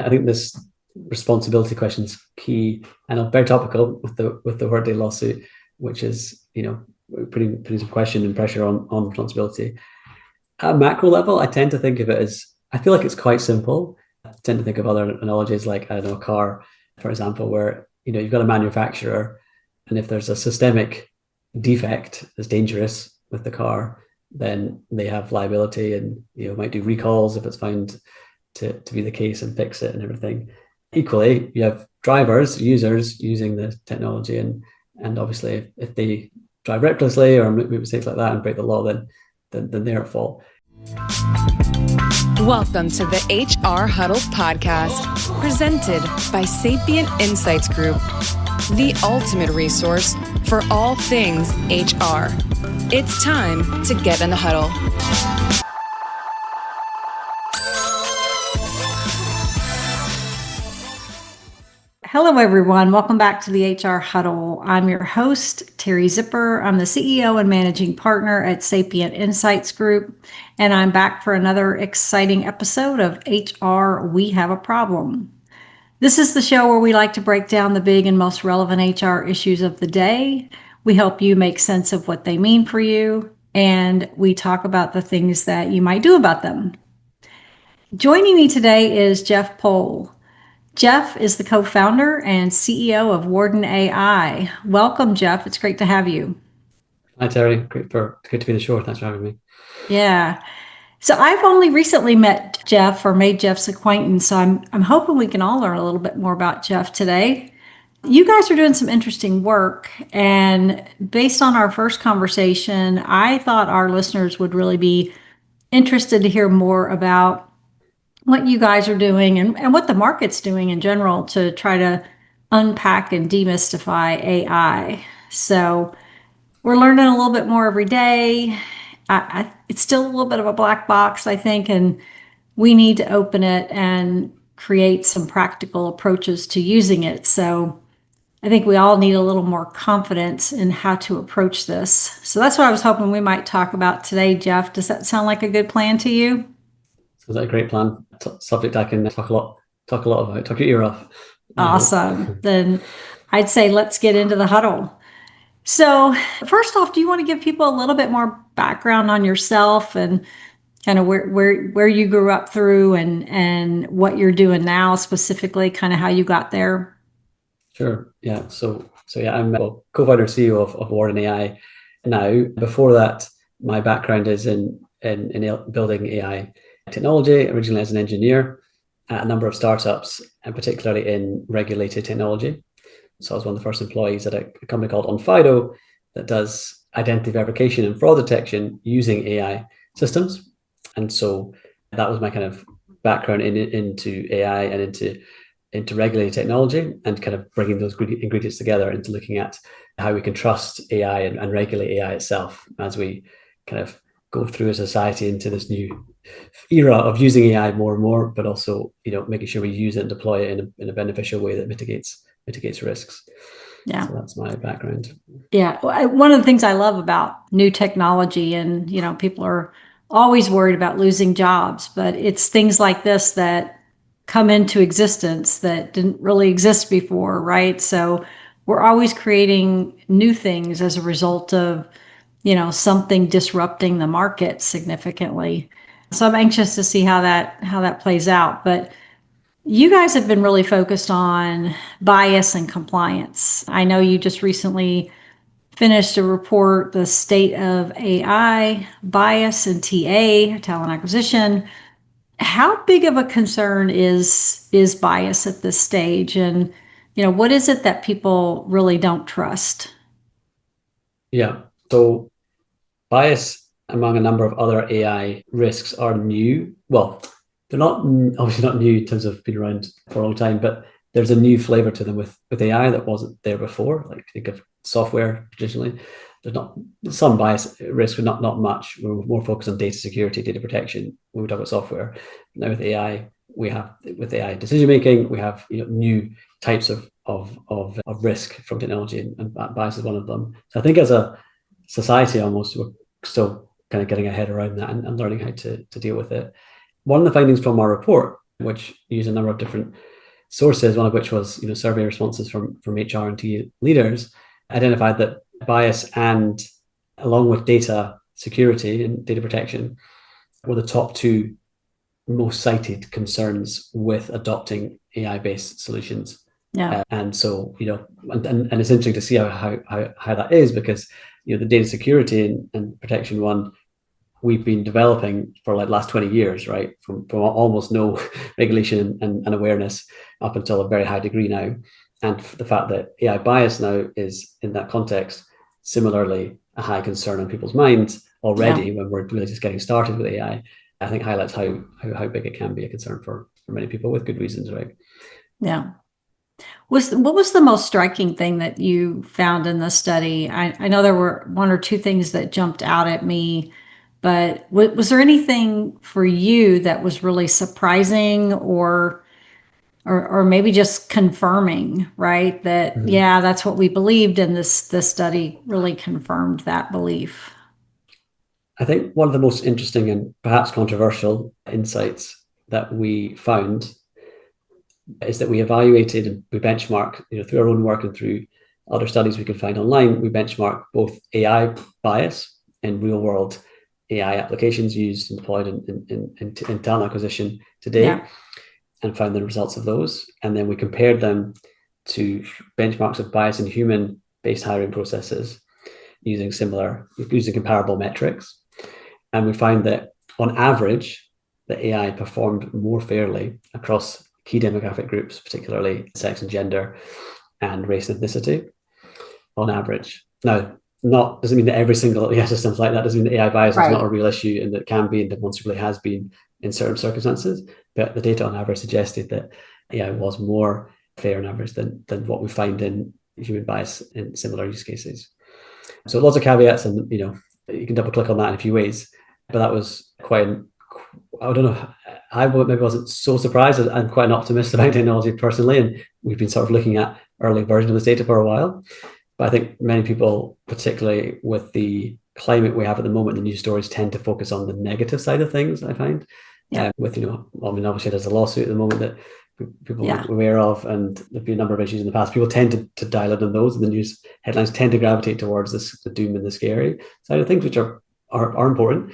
I think this responsibility question is key and very topical with the Workday lawsuit, which is, putting some question and pressure on responsibility. At a macro level, I tend to think of it as, I feel like it's quite simple. I tend to think of other analogies like, I don't know, a car, for example, where, you've got a manufacturer, and if there's a systemic defect that's dangerous with the car, then they have liability and, might do recalls if it's found to be the case and fix it and everything. Equally, you have drivers, users using the technology, and obviously if they drive recklessly or make mistakes like that and break the law, then they're at fault. Welcome to the HR Huddle podcast, presented by Sapient Insights Group, the ultimate resource for all things HR. It's time to get in the huddle. Hello, everyone. Welcome back to the HR Huddle. I'm your host, Teri Zipper. I'm the CEO and managing partner at Sapient Insights Group, and I'm back for another exciting episode of HR We Have a Problem. This is the show where we like to break down the big and most relevant HR issues of the day. We help you make sense of what they mean for you, and we talk about the things that you might do about them. Joining me today is Jeff Pohl. Jeff is the co-founder and CEO of Warden AI. Welcome, Jeff. It's great to have you. Hi, Teri. Good to be on the show. Thanks for having me. Yeah. So I've only recently met Jeff or made Jeff's acquaintance. So I'm hoping we can all learn a little bit more about Jeff today. You guys are doing some interesting work. And based on our first conversation, I thought our listeners would really be interested to hear more about what you guys are doing and what the market's doing in general to try to unpack and demystify AI. So we're learning a little bit more every day. It's still a little bit of a black box, I think, and we need to open it and create some practical approaches to using it. So I think we all need a little more confidence in how to approach this. So that's what I was hoping we might talk about today, Jeff. Does that sound like a good plan to you? Sounds like a great plan. Subject I can talk a lot about. Talk your ear off. Awesome. Then I'd say let's get into the huddle. So first off, do you want to give people a little bit more background on yourself and kind of where you grew up through and what you're doing now, specifically kind of how you got there? Sure. Yeah. So yeah, I'm co-founder CEO of Warden AI. Now, before that, my background is in building AI technology, originally as an engineer at a number of startups, and particularly in regulated technology. So I was one of the first employees at a company called Onfido that does identity verification and fraud detection using AI systems. And so that was my kind of background into AI and into regulated technology, and kind of bringing those ingredients together into looking at how we can trust AI and regulate AI itself as we kind of go through a society into this new era of using AI more and more, but also, making sure we use it and deploy it in a beneficial way that mitigates risks. Yeah. So that's my background. Yeah. One of the things I love about new technology, and, people are always worried about losing jobs, but it's things like this that come into existence that didn't really exist before, right? So we're always creating new things as a result of, something disrupting the market significantly. So I'm anxious to see how that plays out. But you guys have been really focused on bias and compliance. I know you just recently finished a report, the state of AI, bias and TA, talent acquisition. How big of a concern is bias at this stage? And, what is it that people really don't trust? Yeah. So bias among a number of other AI risks are new. Well, they're not obviously not new in terms of being around for a long time, but there's a new flavor to them with AI that wasn't there before. Like, think of software traditionally. There's not some bias risk, but not much. We're more focused on data security, data protection when we talk about software. Now with AI, with AI decision making, we have new types of risk from technology, and bias is one of them. So I think as a society, almost, we're still kind of getting our head around that and learning how to deal with it. One of the findings from our report which used a number of different sources, one of which was survey responses from HR and T leaders, identified that bias and along with data security and data protection were the top two most cited concerns with adopting AI-based solutions. Yeah. And so, and it's interesting to see how that is, because, the data security and protection one, we've been developing for like last 20 years, right? From almost no regulation and awareness up until a very high degree now. And the fact that AI bias now is in that context, similarly, a high concern on people's minds already when we're really just getting started with AI, I think highlights how big it can be a concern for many people with good reasons, right? Yeah. What was the most striking thing that you found in the study? I know there were one or two things that jumped out at me, but was there anything for you that was really surprising or maybe just confirming, right? That, Mm-hmm. that's what we believed, and this study really confirmed that belief. I think one of the most interesting and perhaps controversial insights that we found is that we evaluated and we benchmark, through our own work and through other studies we could find online, we benchmark both AI bias in real world AI applications used and deployed in talent acquisition today, and found the results of those. And then we compared them to benchmarks of bias in human-based hiring processes using comparable metrics. And we found that on average, the AI performed more fairly across key demographic groups, particularly sex and gender and race and ethnicity, on average. Now, doesn't mean that every single AI system's like that. Doesn't mean that AI bias is not a real issue, and that can be and demonstrably has been in certain circumstances. But the data on average suggested that AI was more fair on average than what we find in human bias in similar use cases. So lots of caveats, and you can double click on that in a few ways. But that was quite, I don't know, I maybe wasn't so surprised. I'm quite an optimist about technology personally, and we've been sort of looking at early versions of this data for a while. But I think many people, particularly with the climate we have at the moment, the news stories tend to focus on the negative side of things, I find. Obviously there's a lawsuit at the moment that people are aware of, and there've been a number of issues in the past. People tend to dial in on those, and the news headlines tend to gravitate towards the doom and the scary side of things, which are important.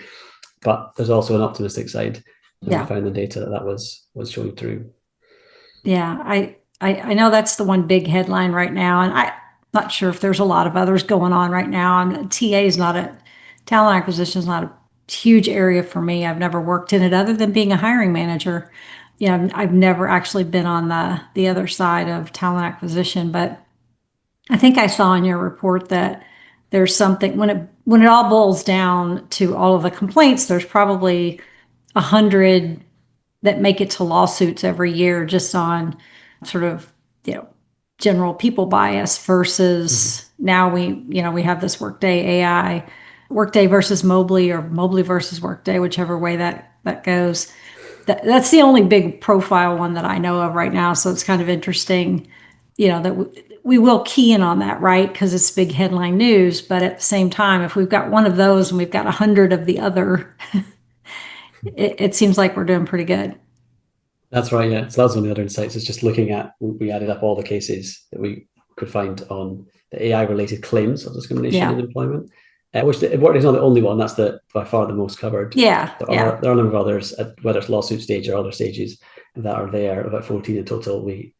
But there's also an optimistic side, and we found the data that was showing through. Yeah, I know that's the one big headline right now, and I'm not sure if there's a lot of others going on right now. Talent acquisition is not a huge area for me. I've never worked in it other than being a hiring manager. I've never actually been on the other side of talent acquisition, but I think I saw in your report that there's something when it all boils down to all of the complaints, there's probably 100 that make it to lawsuits every year just on sort of, general people bias versus now we have this Workday AI, Workday versus Mobley, or Mobley versus Workday, whichever way that goes. That's the only big profile one that I know of right now. So it's kind of interesting, that we will key in on that, right? Because it's big headline news. But at the same time, if we've got one of those and we've got 100 of the other, it seems like we're doing pretty good. That's right, yeah. So that's one of the other insights, is just looking at, we added up all the cases that we could find on the AI-related claims of discrimination in employment, which is not the only one. That's by far the most covered. There are a number of others, whether it's lawsuit stage or other stages, that are there, about 14 in total we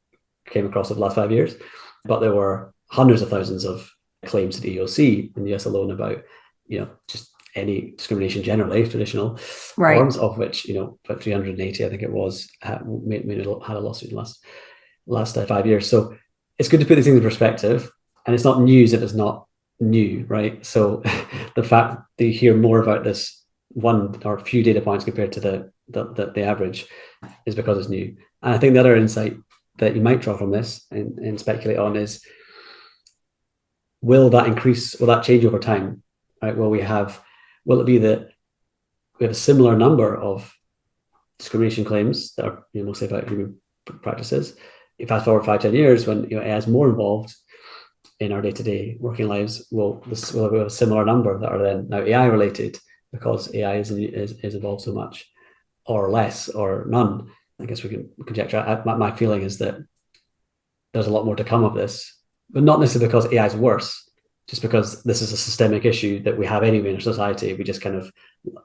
came across over the last 5 years. But there were hundreds of thousands of claims to the EEOC in the US alone about, just any discrimination generally, traditional forms, of which, about 380, I think it was, had a lawsuit in the last 5 years. So it's good to put these things in perspective, and it's not news if it's not new, right? So the fact that you hear more about this one or few data points compared to the average is because it's new. And I think the other insight that you might draw from this and speculate on is, will that change over time? Right? Will it be that we have a similar number of discrimination claims that are mostly about human practices? If fast forward 5-10 years, when AI is more involved in our day-to-day working lives, will have a similar number that are then now AI related because AI is involved so much, or less, or none? I guess we can conjecture. My feeling is that there's a lot more to come of this, but not necessarily because AI is worse, just because this is a systemic issue that we have anyway in our society. We just kind of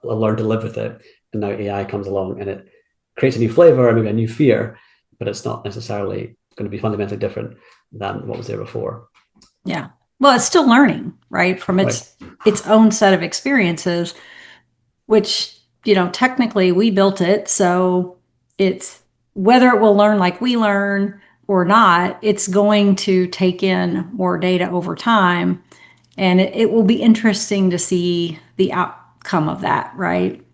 learn to live with it. And now AI comes along and it creates a new flavor and maybe a new fear, but it's not necessarily going to be fundamentally different than what was there before. Yeah. Well, it's still learning, right? From its own set of experiences, which, technically we built it. So it's whether it will learn like we learn or not, it's going to take in more data over time. And it will be interesting to see the outcome of that, right?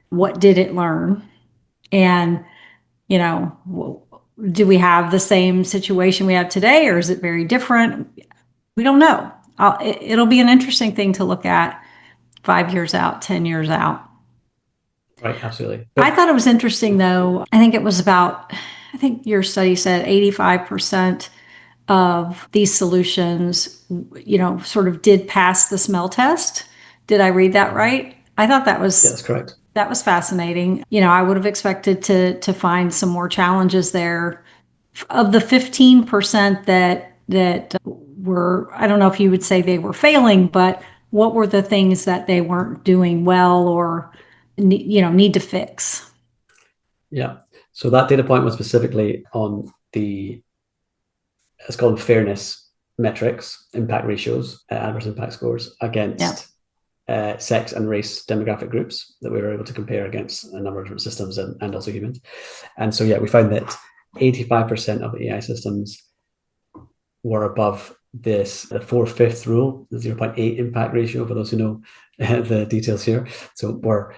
What did it learn? And, do we have the same situation we have today, or is it very different? We don't know. It'll be an interesting thing to look at 5 years out, 10 years out. Right, absolutely. I thought it was interesting, though. I think your study said 85% of these solutions, sort of did pass the smell test. Did I read that right? I thought Yeah, that's correct. that was fascinating. I would have expected to find some more challenges there. Of the 15% that were, I don't know if you would say they were failing, but what were the things that they weren't doing well or need to fix? Yeah. So that data point was specifically on it's called fairness metrics, impact ratios, adverse impact scores against sex and race demographic groups that we were able to compare against a number of different systems and also humans. And so, we found that 85% of AI systems were above the 4/5 rule, the 0.8 impact ratio, for those who know the details here. So we're,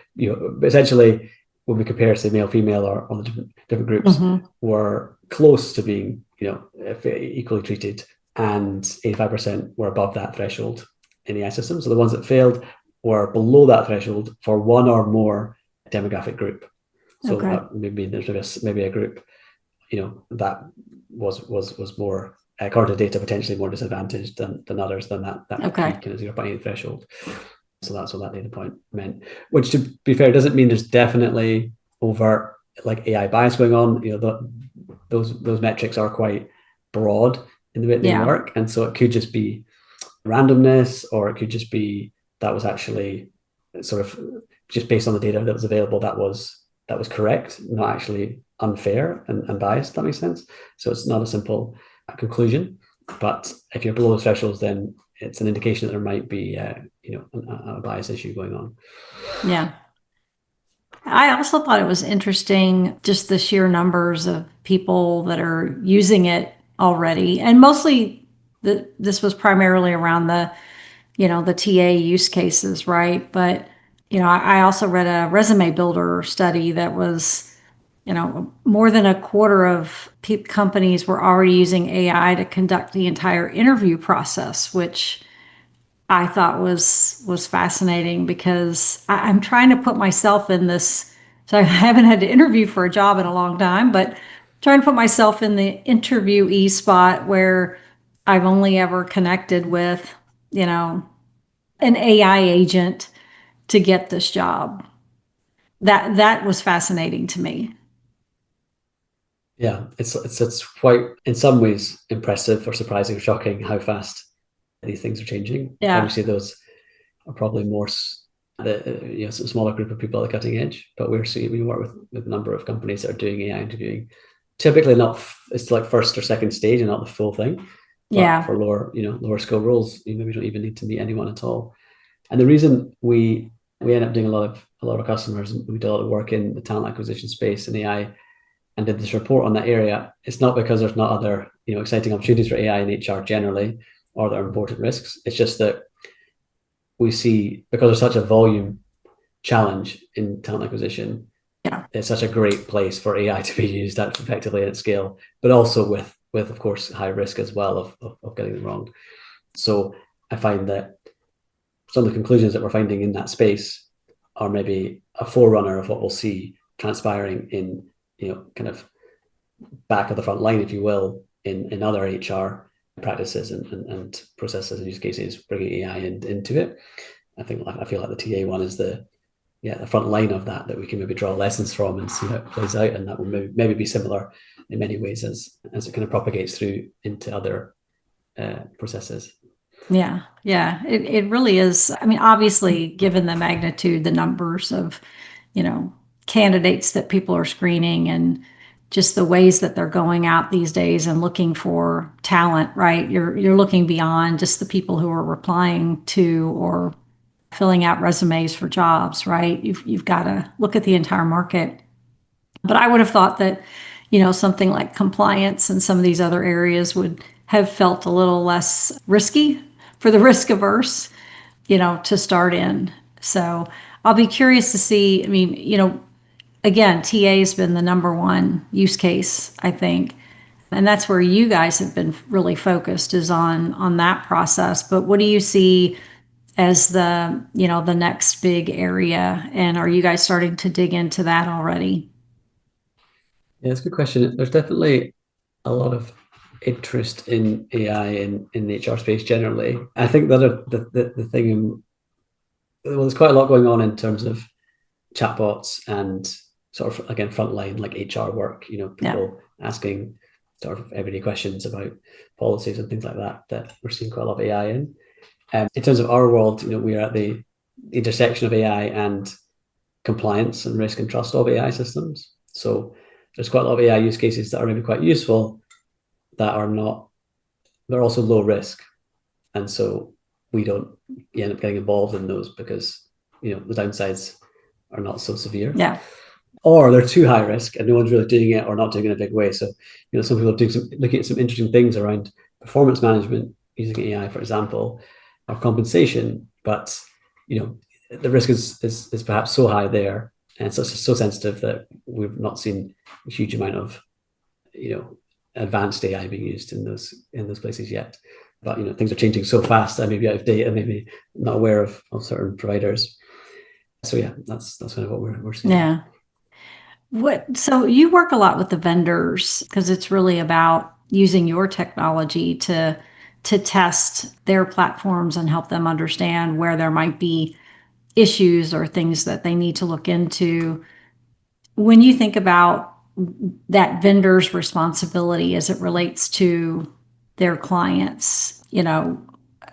essentially, when we compare, say, male, female, or all the different groups, were close to being, equally treated, and 85% were above that threshold in AI systems. So the ones that failed were below that threshold for one or more demographic group. So that maybe there's maybe a group, that was more, according to data, potentially more disadvantaged than others than that kind of 0.8 threshold. So that's what that data point meant. Which, to be fair, doesn't mean there's definitely overt like AI bias going on. Those metrics are quite broad in the way they work, and so it could just be randomness, or it could just be that was actually sort of just based on the data that was available, that was correct, not actually unfair and biased. That makes sense. So it's not a simple conclusion, but if you're below the thresholds, then it's an indication that there might be a bias issue going on. Yeah. I also thought it was interesting, just the sheer numbers of people that are using it already. And mostly this was primarily around the TA use cases, right? But, I also read a resume builder study that was, more than a quarter of companies were already using AI to conduct the entire interview process, which I thought was fascinating, because I'm trying to put myself in this. So I haven't had to interview for a job in a long time, but trying to put myself in the interviewee spot where I've only ever connected with, an AI agent to get this job. That was fascinating to me. Yeah, it's quite, in some ways, impressive or surprising or shocking how fast these things are changing. Yeah. Obviously, those are probably more smaller group of people at the cutting edge, but we work with a number of companies that are doing AI interviewing. Typically, it's like first or second stage and not the full thing. But for lower skill roles, you maybe don't even need to meet anyone at all. And the reason we end up doing a lot of customers, and we do a lot of work in the talent acquisition space in AI, and did this report on that area, it's not because there's not other exciting opportunities for AI in HR generally, or there are important risks. It's just that we see, because there's such a volume challenge in talent acquisition, it's such a great place for AI to be used effectively at scale, but also with of course high risk as well of getting it wrong. So I find that some of the conclusions that we're finding in that space are maybe a forerunner of what we'll see transpiring in kind of back of the front line, if you will, in other HR practices and processes and use cases, bringing AI into it. I feel like the TA one is the the front line of that we can maybe draw lessons from and see how it plays out, and that will maybe be similar in many ways as it kind of propagates through into other processes. Yeah, yeah, it really is. I mean, obviously, given the magnitude, the numbers of, candidates that people are screening and just the ways that they're going out these days and looking for talent, right? You're looking beyond just the people who are replying to or filling out resumes for jobs, right? You've got to look at the entire market. But I would have thought that, something like compliance and some of these other areas would have felt a little less risky for the risk averse, to start in. So I'll be curious to see. I mean, again, TA has been the number one use case, I think. And that's where you guys have been really focused, is on that process. But what do you see as the next big area? And are you guys starting to dig into that already? Yeah, it's a good question. There's definitely a lot of interest in AI in the HR space generally. I think that the thing, well, there's quite a lot going on in terms of chatbots and sort of, again, frontline like HR work, people asking sort of everyday questions about policies and things like that we're seeing quite a lot of AI in. In terms of our world, we are at the intersection of AI and compliance and risk and trust of AI systems. So there's quite a lot of AI use cases that are maybe quite useful that are not, they're also low risk. And so we don't end up getting involved in those because, the downsides are not so severe. Yeah. Or they're too high risk and no one's really doing it or not doing it in a big way. So, some people are looking at some interesting things around performance management using AI, for example, or compensation. But, the risk is perhaps so high there and so sensitive that we've not seen a huge amount of, advanced AI being used in those places yet. But, things are changing so fast. I may be out of date and maybe not aware of certain providers. So yeah, that's kind of what we're seeing. Yeah. So you work a lot with the vendors because it's really about using your technology to test their platforms and help them understand where there might be issues or things that they need to look into. When you think about that vendor's responsibility as it relates to their clients,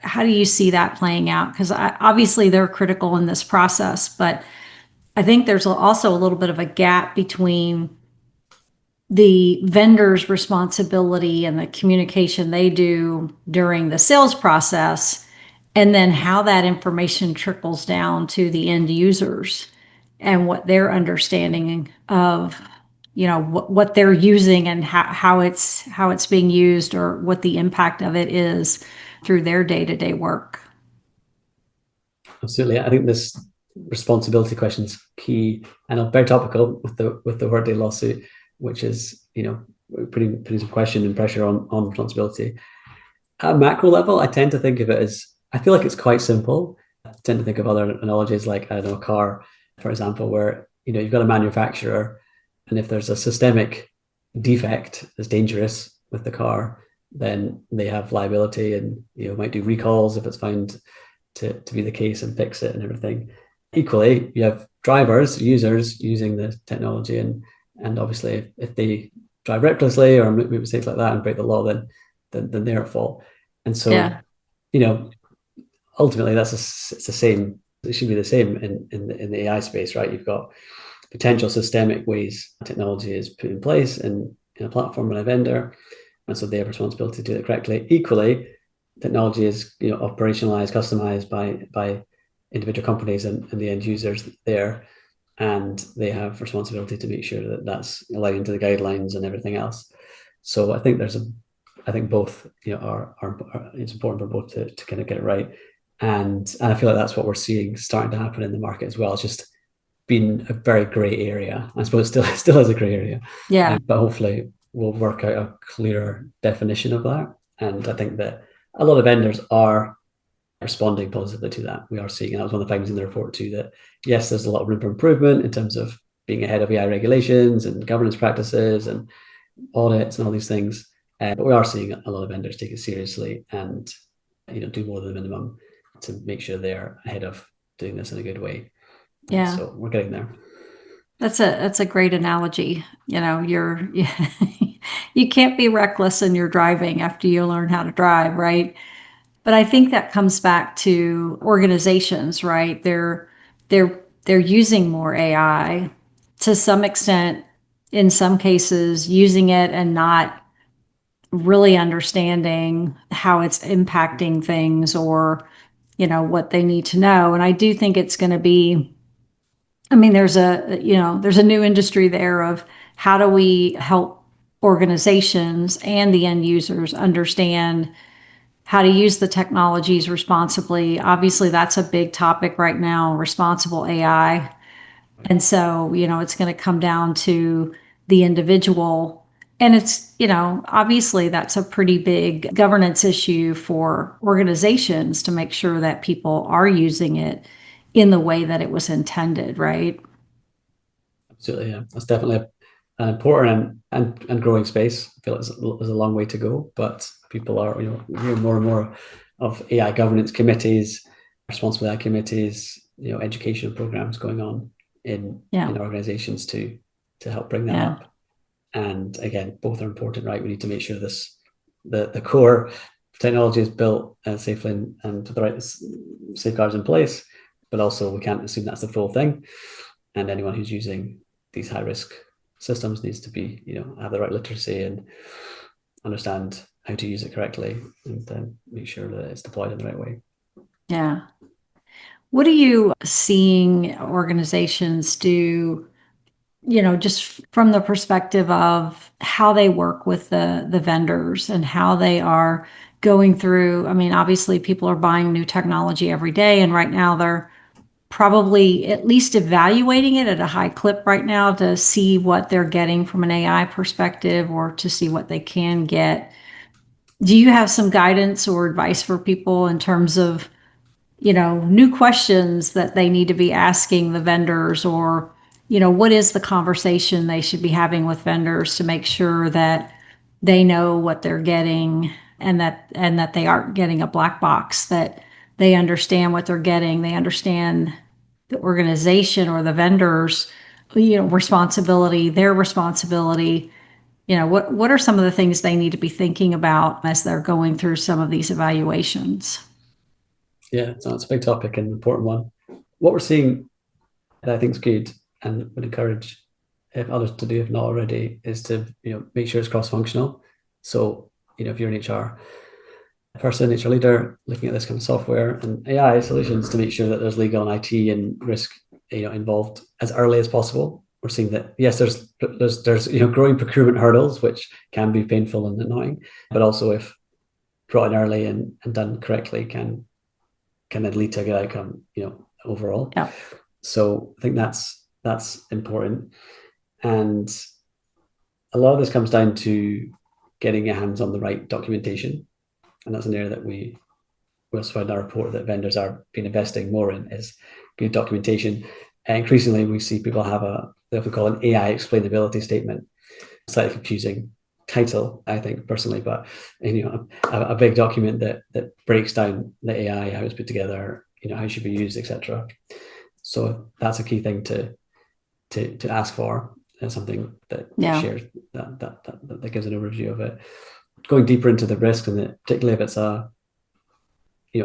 how do you see that playing out? Because obviously they're critical in this process, but I think there's also a little bit of a gap between the vendor's responsibility and the communication they do during the sales process, and then how that information trickles down to the end users and what their understanding of what they're using and how it's being used, or what the impact of it is through their day-to-day work. Absolutely. I think this responsibility question is key and very topical with the Workday lawsuit, which is, putting some question and pressure on responsibility. At a macro level, I tend to think of it as, I feel like it's quite simple. I tend to think of other analogies like, I don't know, a car, for example, where, you've got a manufacturer, and if there's a systemic defect that's dangerous with the car, then they have liability and, might do recalls if it's found to be the case and fix it and everything. Equally, you have drivers, users using the technology, and obviously if they drive recklessly or make mistakes like that and break the law, then they're at fault. And so, Yeah. Ultimately it's the same. It should be the same in the AI space, right? You've got potential systemic ways technology is put in place in a platform and a vendor, and so they have responsibility to do it correctly. Equally, technology is operationalized, customized by individual companies and the end users there, and they have responsibility to make sure that that's aligned to the guidelines and everything else. So I think I think both are it's important for both to kind of get it right, and I feel like that's what we're seeing starting to happen in the market as well. It's just been a very gray area. I suppose it still is a gray area. Yeah. But hopefully we'll work out a clearer definition of that. And I think that a lot of vendors are responding positively to that. We are seeing, and that was one of the things in the report too, that yes, there's a lot of room for improvement in terms of being ahead of AI regulations and governance practices and audits and all these things. But we are seeing a lot of vendors take it seriously and do more than the minimum to make sure they're ahead of doing this in a good way. Yeah. So we're getting there. That's a great analogy. You can't be reckless in your driving after you learn how to drive, right? But I think that comes back to organizations, right? They're using more AI to some extent, in some cases, using it and not really understanding how it's impacting things or, what they need to know. And I do think it's going to be, I mean, there's a new industry there of how do we help organizations and the end users understand how to use the technologies responsibly. Obviously, that's a big topic right now, responsible AI. And so, it's going to come down to the individual. And it's, obviously that's a pretty big governance issue for organizations to make sure that people are using it in the way that it was intended, right? Absolutely, yeah. That's definitely an important and growing space. I feel like there's a long way to go, but people are, hearing more and more of AI governance committees, responsible AI committees, education programs going on Yeah. in organizations to help bring that Yeah. up. And again, both are important, right? We need to make sure the core technology is built safely and with the right safeguards in place, but also we can't assume that's the full thing. And anyone who's using these high risk systems needs to be, have the right literacy and understand how to use it correctly, and then make sure that it's deployed in the right way. Yeah. What are you seeing organizations do, just from the perspective of how they work with the vendors and how they are going through? I mean, obviously people are buying new technology every day, and right now they're probably at least evaluating it at a high clip right now to see what they're getting from an AI perspective or to see what they can get. Do you have some guidance or advice for people in terms of, new questions that they need to be asking the vendors, or, what is the conversation they should be having with vendors to make sure that they know what they're getting, and that they aren't getting a black box, that they understand what they're getting, they understand the organization or the vendors, responsibility, their responsibility. What are some of the things they need to be thinking about as they're going through some of these evaluations? Yeah, so it's a big topic and an important one. What we're seeing that I think is good and would encourage if others to do if not already is to make sure it's cross-functional. So if you're an HR person, HR leader looking at this kind of software and AI solutions, to make sure that there's legal and IT and risk involved as early as possible. We're seeing that yes, there's growing procurement hurdles which can be painful and annoying, but also if brought in early and done correctly can then lead to a good outcome overall. Yeah. So I think that's important. And a lot of this comes down to getting your hands on the right documentation. And that's an area that we also found in our report that vendors are been investing more in, is good documentation. And increasingly, we see people have what we call an AI explainability statement. Slightly confusing title, I think, personally, but a big document that breaks down the AI, how it's put together, how it should be used, etc. So that's a key thing to ask for. It's something that Yeah. shares that gives an overview of it. Going deeper into the risk, and particularly if it's a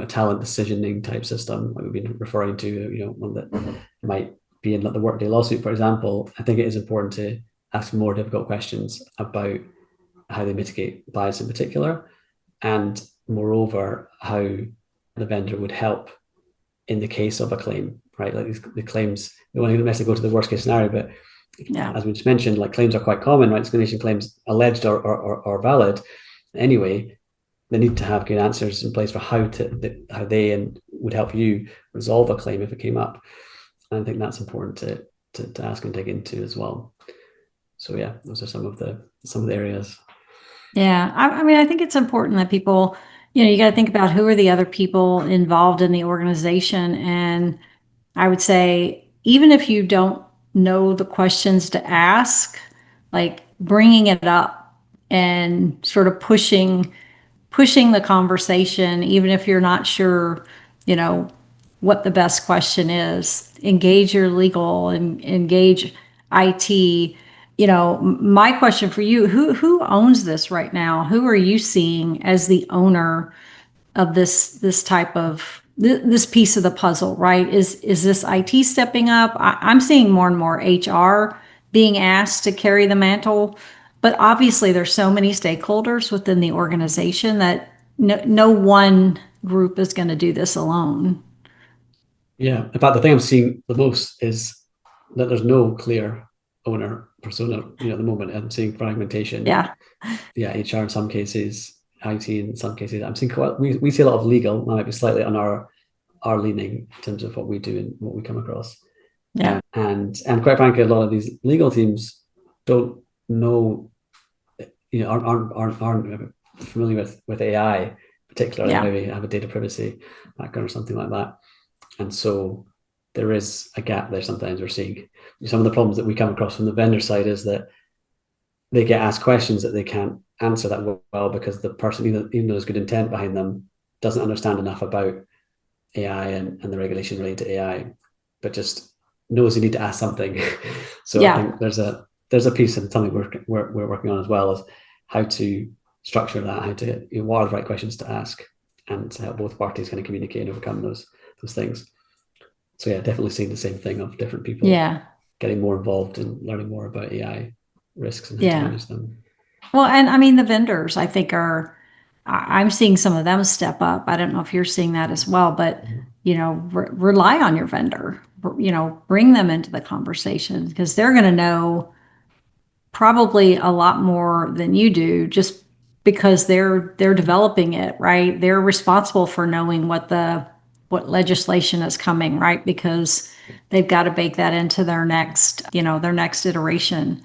talent decisioning type system, like we've been referring to, one that might be in the Workday lawsuit, for example. I think it is important to ask more difficult questions about how they mitigate bias in particular, and moreover, how the vendor would help in the case of a claim, right? Like the claims, we don't want to necessarily go to the worst case scenario, but Yeah. as we just mentioned, like claims are quite common, right? Discrimination claims alleged or valid. Anyway, they need to have good answers in place for how they would help you resolve a claim if it came up. And I think that's important to ask and dig into as well. So yeah, those are some of the areas. Yeah. I mean, I think it's important that people, you got to think about who are the other people involved in the organization. And I would say, even if you don't know the questions to ask, like bringing it up and sort of pushing the conversation, even if you're not sure, you know, what the best question is. Engage your legal and engage IT. You know, my question for you, who owns this right now? Who are you seeing as the owner of this type of this piece of the puzzle, right? Is this IT stepping up? I'm seeing more and more HR being asked to carry the mantle, but obviously there's so many stakeholders within the organization that no one group is going to do this alone. Yeah. In fact, the thing I'm seeing the most is that there's no clear owner persona, at the moment. I'm seeing fragmentation. Yeah. Yeah, HR in some cases, IT in some cases. I'm seeing we see a lot of legal. I might be slightly on our leaning in terms of what we do and what we come across. Yeah. And quite frankly, a lot of these legal teams don't know, aren't familiar with AI, particularly. Yeah. Maybe have a data privacy background or something like that. And so there is a gap there. Sometimes we're seeing some of the problems that we come across from the vendor side is that they get asked questions that they can't answer that well because the person, even though there's good intent behind them, doesn't understand enough about AI and the regulation related to AI, but just knows you need to ask something. So yeah. I think there's a piece and something we're working on as well as how to structure that, how to what are the right questions to ask, and to help both parties kind of communicate and overcome those things. So yeah, definitely seeing the same thing of different people getting more involved in learning more about AI risks and how to manage them. Well, and I mean, the vendors, I think I'm seeing some of them step up. I don't know if you're seeing that as well, but, rely on your vendor, bring them into the conversation because they're going to know probably a lot more than you do just because they're developing it, right? They're responsible for knowing what legislation is coming, right? Because they've got to bake that into their next iteration.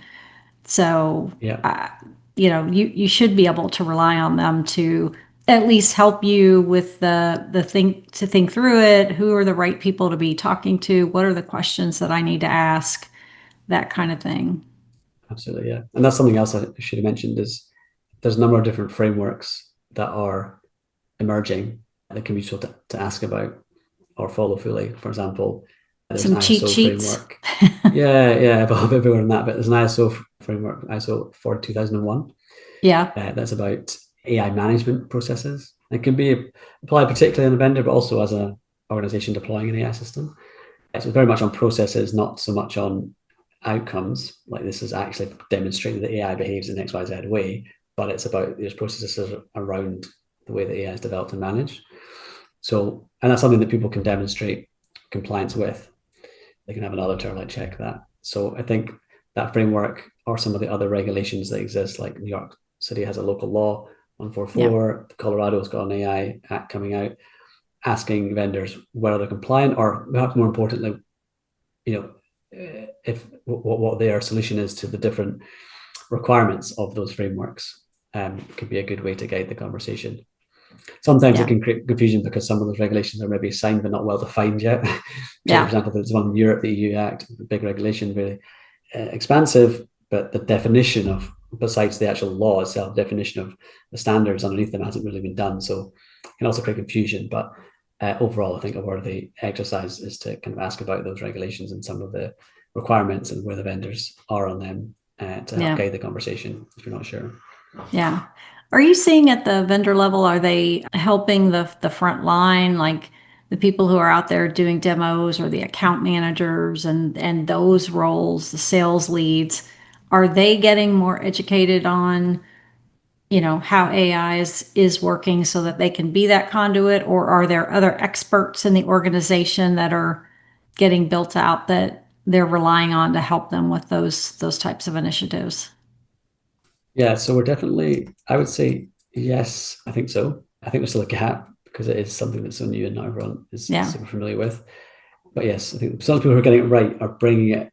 So, you should be able to rely on them to at least help you with the think through it. Who are the right people to be talking to? What are the questions that I need to ask? That kind of thing. Absolutely, yeah. And that's something else I should have mentioned is there's a number of different frameworks that are emerging that can be useful to ask about or follow fully. For example, there's some an cheat ISO sheets. framework. yeah, but a bit more than that. But there's an ISO framework, ISO 42001. Yeah. That's about AI management processes. It can be applied particularly on a vendor, but also as an organization deploying an AI system. So very much on processes, not so much on outcomes. Like this is actually demonstrating that AI behaves in XYZ way, but it's about these processes around the way that AI is developed and managed. So, and that's something that people can demonstrate compliance with. They can have an auditor like check that. So I think that framework or some of the other regulations that exist, like New York City has a local law 144, Colorado's got an AI act coming out, asking vendors whether they're compliant, or perhaps more importantly, if what their solution is to the different requirements of those frameworks. Could be a good way to guide the conversation. Sometimes it can create confusion because some of those regulations are maybe signed but not well defined yet. So, for example, there's one in Europe, the EU Act, big regulation, really expansive, but the definition of, besides the actual law itself, definition of the standards underneath them hasn't really been done. So it can also create confusion. But overall, I think a worthy exercise is to kind of ask about those regulations and some of the requirements and where the vendors are on them to help guide the conversation if you're not sure. Yeah. Are you seeing at the vendor level, are they helping the front line, like the people who are out there doing demos or the account managers and those roles, the sales leads, are they getting more educated on, how AI is working so that they can be that conduit, or are there other experts in the organization that are getting built out that they're relying on to help them with those types of initiatives? Yeah, so we're definitely, I would say, yes, I think so. I think there's still a gap because it is something that's so new and not everyone is super familiar with. But yes, I think some people who are getting it right are bringing it,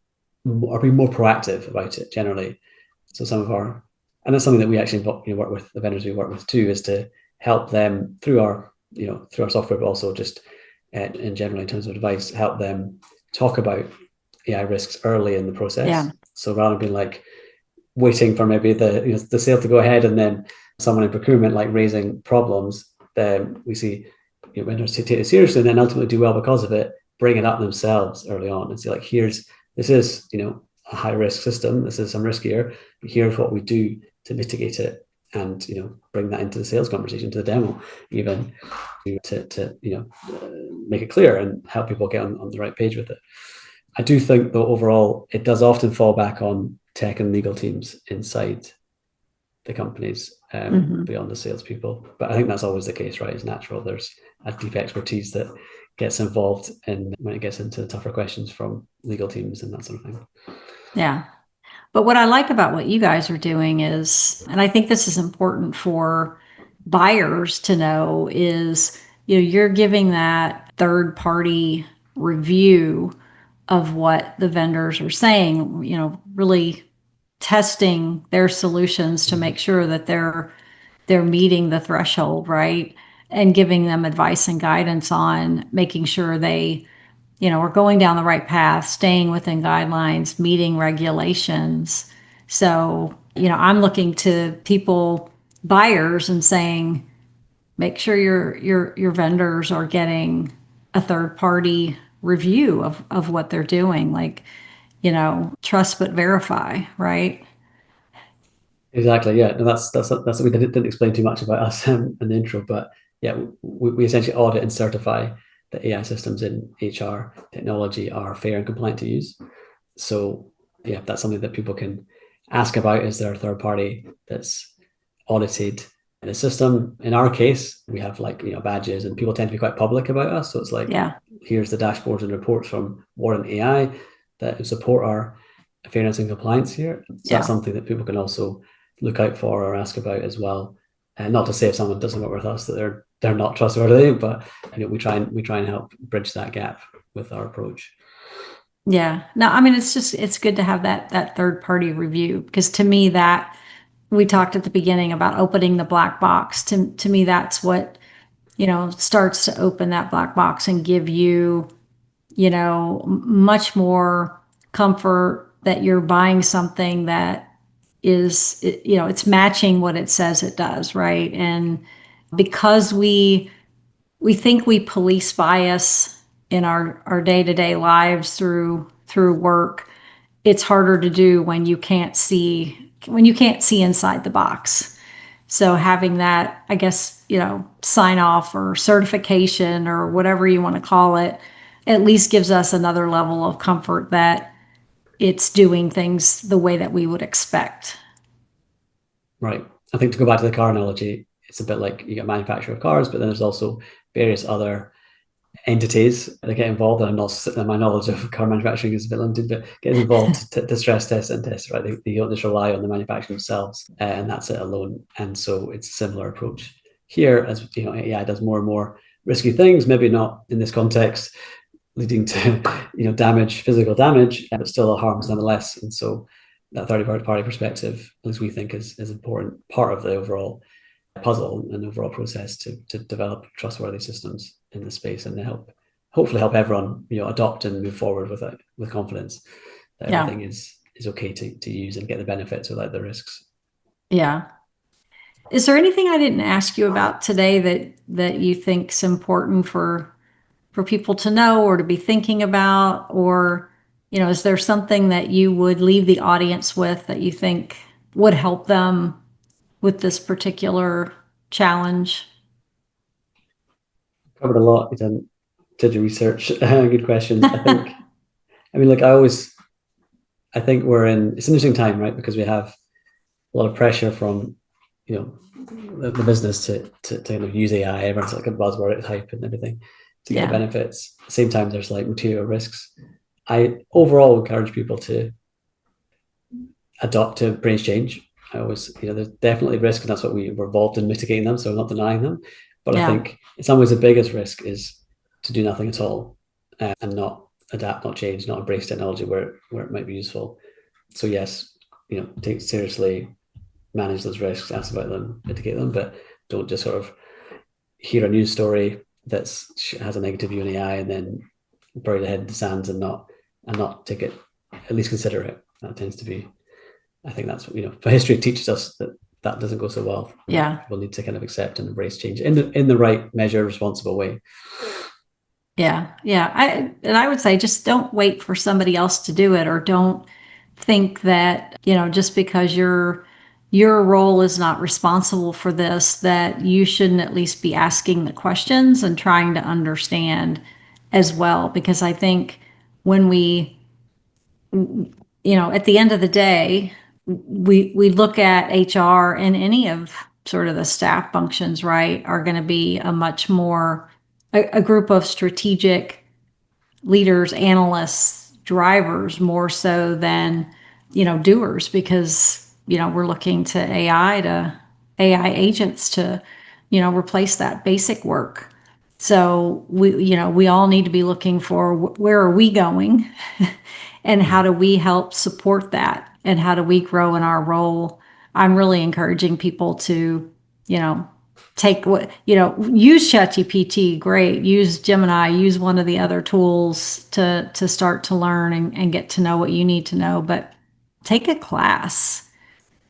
are being more proactive about it generally. So some of our, and that's something that we actually work with the vendors we work with too, is to help them through our software, but also just in general in terms of advice, help them talk about AI risks early in the process. Yeah. So rather than being like waiting for maybe the sale to go ahead and then someone in procurement like raising problems, then we see vendors take it seriously and then ultimately do well because of it, bring it up themselves early on and say, like, this is, a high risk system. This is some riskier, but here's what we do to mitigate it, and bring that into the sales conversation, to the demo, even to make it clear and help people get on the right page with it. I do think, though, overall, it does often fall back on tech and legal teams inside the companies, beyond the salespeople. But I think that's always the case, right? It's natural. There's a deep expertise that gets involved in when it gets into the tougher questions from legal teams and that sort of thing. Yeah. But what I like about what you guys are doing is, and I think this is important for buyers to know, is, you're giving that third party review of what the vendors are saying, really testing their solutions to make sure that they're meeting the threshold, right? And giving them advice and guidance on making sure they, are going down the right path, staying within guidelines, meeting regulations. So, I'm looking to people, buyers, and saying, make sure your vendors are getting a third party review of what they're doing. Like, trust but verify, right? Exactly. Yeah. No, that's we didn't explain too much about us in the intro, but yeah, we essentially audit and certify that AI systems in HR technology are fair and compliant to use. So yeah, that's something that people can ask about. Is there a third party that's audited in the system? In our case, we have badges, and people tend to be quite public about us. So it's like, Yeah. here's the dashboards and reports from Warden AI that support our fairness and compliance here. So Yeah. that's something that people can also look out for or ask about as well. And not to say if someone doesn't work with us that they're not trustworthy, but we try and help bridge that gap with our approach. Yeah. No, I mean, it's good to have that third party review, because to me, that we talked at the beginning about opening the black box. To me, that's what, starts to open that black box and give you, much more comfort that you're buying something that is, it's matching what it says it does, right? And because we think we police bias in our day-to-day lives through work, it's harder to do when you can't see inside the box. So having that, I guess, sign off or certification or whatever you want to call it, at least gives us another level of comfort that it's doing things the way that we would expect. Right. I think, to go back to the car analogy, it's a bit like you get manufacturer of cars, but then there's also various other entities that get involved. And I'm not, my knowledge of car manufacturing is a bit limited, but getting involved to stress test and test, right? They don't just rely on the manufacturer themselves, and that's it alone. And so it's a similar approach here. As AI does more and more risky things, maybe not in this context leading to damage, physical damage, but still harms nonetheless. And so that third party perspective, at least we think, is an important part of the overall puzzle and overall process to develop trustworthy systems in the space, and hopefully help everyone adopt and move forward with confidence that everything is okay to use and get the benefits without the risks. Yeah. Is there anything I didn't ask you about today that you think is important for people to know or to be thinking about? Or, is there something that you would leave the audience with that you think would help them with this particular challenge? Covered a lot. You did your research. Good question. I think it's an interesting time, right? Because we have a lot of pressure from, the business to kind of use AI. Everyone's like a buzzword, it's hype and everything to get benefits. At the same time, there's material risks. I overall encourage people to adopt to embrace change. I always, there's definitely risk, and that's what we're involved in mitigating them, so I'm not denying them. But I think in some ways the biggest risk is to do nothing at all, and not adapt, not change, not embrace technology where it might be useful. So yes, take it seriously, manage those risks, ask about them, mitigate them, but don't just sort of hear a news story that has a negative view on AI and then bury the head in the sand and not take it, at least consider it. That tends to be, I think that's history teaches us that that doesn't go so well. Yeah. People need to kind of accept and embrace change in the right measure, responsible way. Yeah. Yeah. I would say just don't wait for somebody else to do it, or don't think that, just because your role is not responsible for this, that you shouldn't at least be asking the questions and trying to understand as well. Because I think when we, at the end of the day, we look at HR, and any of sort of the staff functions, right, are going to be a much more a group of strategic leaders, analysts, drivers, more so than, doers, because, we're looking to AI agents to, replace that basic work. So we all need to be looking for where are we going and how do we help support that, and how do we grow in our role. I'm really encouraging people to, take what, use ChatGPT, great, use Gemini, use one of the other tools to start to learn and get to know what you need to know, but take a class,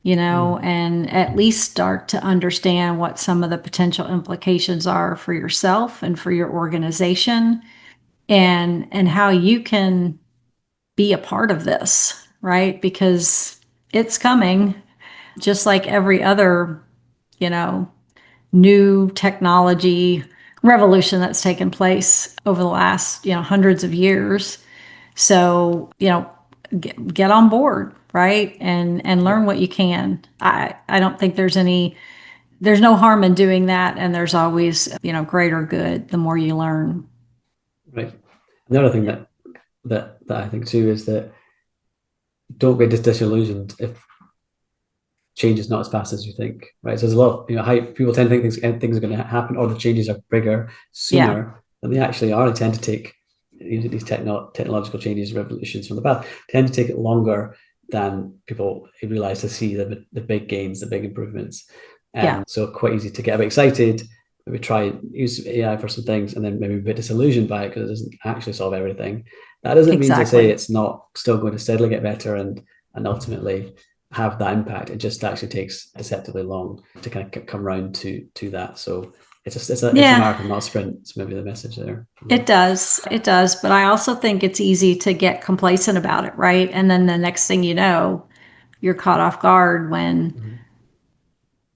and at least start to understand what some of the potential implications are for yourself and for your organization, and how you can be a part of this, right? Because it's coming, just like every other, you know, new technology revolution that's taken place over the last, hundreds of years. So, get on board, right? And learn what you can. I don't think there's no harm in doing that. And there's always, greater good the more you learn. Right. Another thing that I think too is that don't be disillusioned if change is not as fast as you think, right? So there's a lot of, people tend to think things are going to happen, or the changes are bigger sooner than they actually are. They tend to take these technological changes, revolutions from the past, tend to take it longer than people realize to see the big gains, the big improvements. So quite easy to get a bit excited, maybe try use AI for some things, and then maybe a bit disillusioned by it because it doesn't actually solve everything. That doesn't mean to say it's not still going to steadily get better and ultimately have that impact. It just actually takes deceptively long to kind of come around to that. So it's a marathon, not a sprint. It's maybe the message there. It does. But I also think it's easy to get complacent about it, right? And then the next thing you know, you're caught off guard when,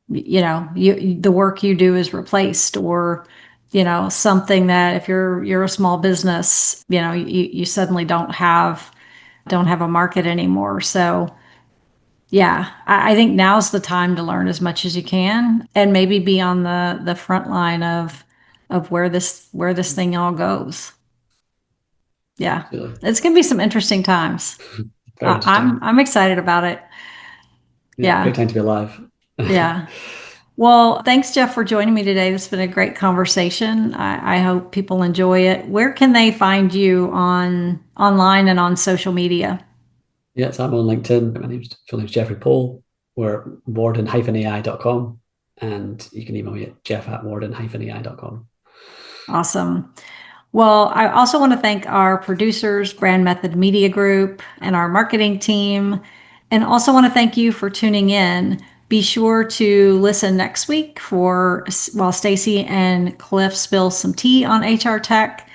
the work you do is replaced, or, something that if you're a small business, you suddenly don't have a market anymore. So yeah, I think now's the time to learn as much as you can, and maybe be on the front line of where this thing all goes. Yeah, Absolutely. it's gonna be some interesting times. Very interesting. I'm excited about it. Yeah. Great time to be alive. Yeah. Well, thanks, Jeff, for joining me today. This has been a great conversation. I hope people enjoy it. Where can they find you online and on social media? Yes, I'm on LinkedIn. My full name's Jeffrey Pohl. We're warden-ai.com, and you can email me at jeff@warden-ai.com. Awesome. Well, I also want to thank our producers, Brand Method Media Group, and our marketing team, and also want to thank you for tuning in. Be sure to listen next week while Stacy and Cliff spill some tea on HR tech.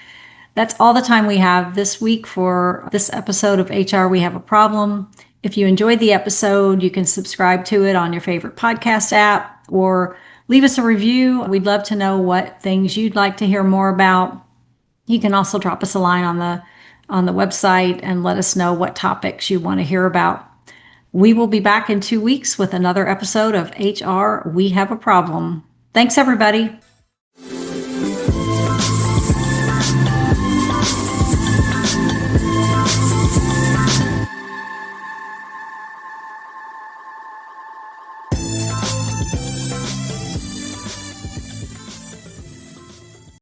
That's all the time we have this week for this episode of HR We Have a Problem. If you enjoyed the episode, you can subscribe to it on your favorite podcast app, or leave us a review. We'd love to know what things you'd like to hear more about. You can also drop us a line on the website and let us know what topics you want to hear about. We will be back in 2 weeks with another episode of HR We Have a Problem. Thanks, everybody.